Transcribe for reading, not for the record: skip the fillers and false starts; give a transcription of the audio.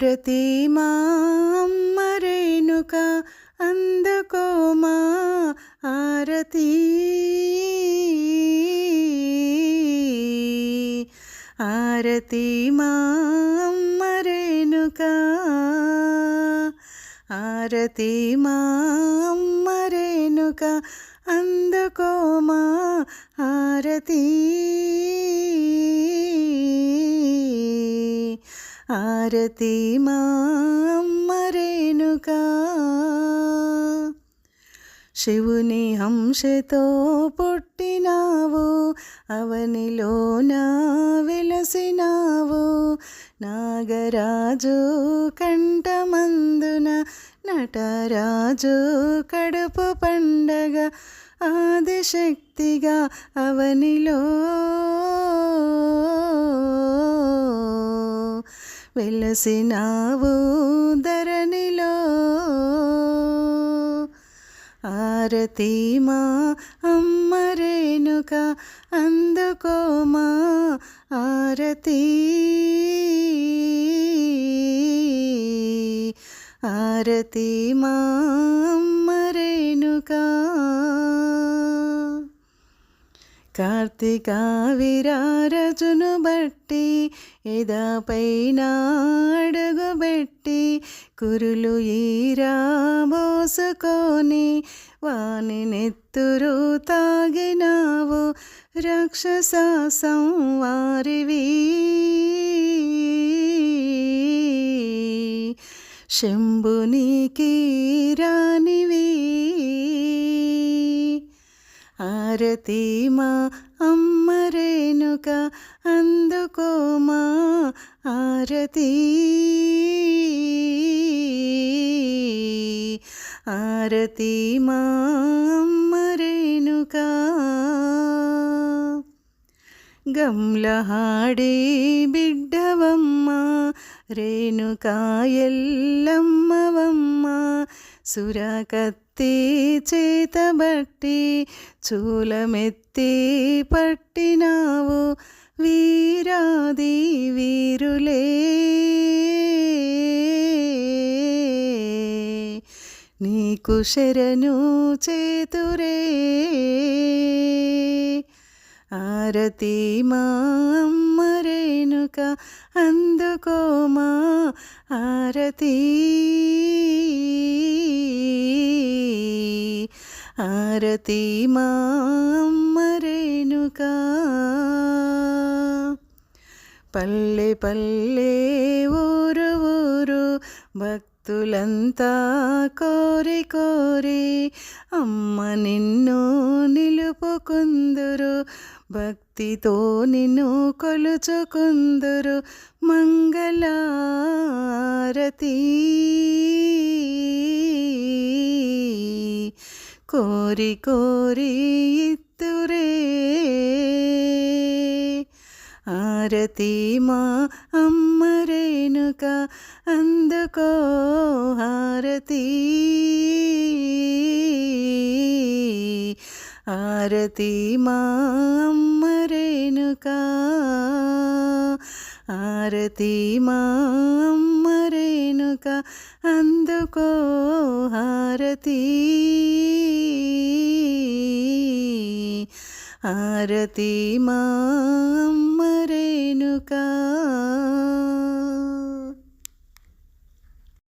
ఆరతి మా అమ్మ రేణుక అందుకో మా ఆరతి. ఆరతి మా అమ్మ రేణుక, ఆరతి మా అమ్మ రేణుక అందుకో మా ఆరతి. ఆరతి మా అమ్మ రేణుక. శివుని హంసతో పుట్టినావు, అవనిలోన వెలసినావు. నాగరాజు కంఠమందున నటరాజు కడుపు పండగ, ఆదిశక్తిగా అవనిలో వెలసినావు ధరణిలో. ఆరతి మా అమ్మ రేణుక అందుకో మా ఆరతి. ఆరతి మా అమ్మ రేణుక. కార్తీక విరారజును బట్టి ఎదపైన అడుగుబెట్టి, కురులు ఈరా మోసుకొని వాని నెత్తురు తాగినావు. రాక్షస సంవారివి శంభునికి రానివి. ఆరతి మా అమ్మ రేణుక అందుకో మా ఆరతి. ఆరతి మా అమ్మ రేణుక. గమ్లహాడి బిడ్డవమ్మ రేణుక ఎల్లమ్మవమ్మ. సురకత్తి చేతబట్టి చూలమెత్తి పట్టినావు. వీరాది వీరులే నీకు శరణు చేతురే. ఆరతి మా అమ్మ రేణుక అందుకో మా ఆరతి. ఆరతి మా అమ్మ రేణుక. పల్లె పల్లె ఊరు ఊరు భక్తులంతా కోరి కోరి అమ్మ నిన్ను నిలుపుకుందురు. భక్తితో నిన్ను కొలుచుకుందురు. మంగళారతి కోరి కోరి ఇత్తురే. ఆరతి మా అమ్మ రేణుక అందుకో హారతి. ఆరతి మా అమ్మ రేణుక. ఆరతి మా అమ్మ రేణుక అందుకో హారతి. ఆరతి మా అమ్మ రేణుక.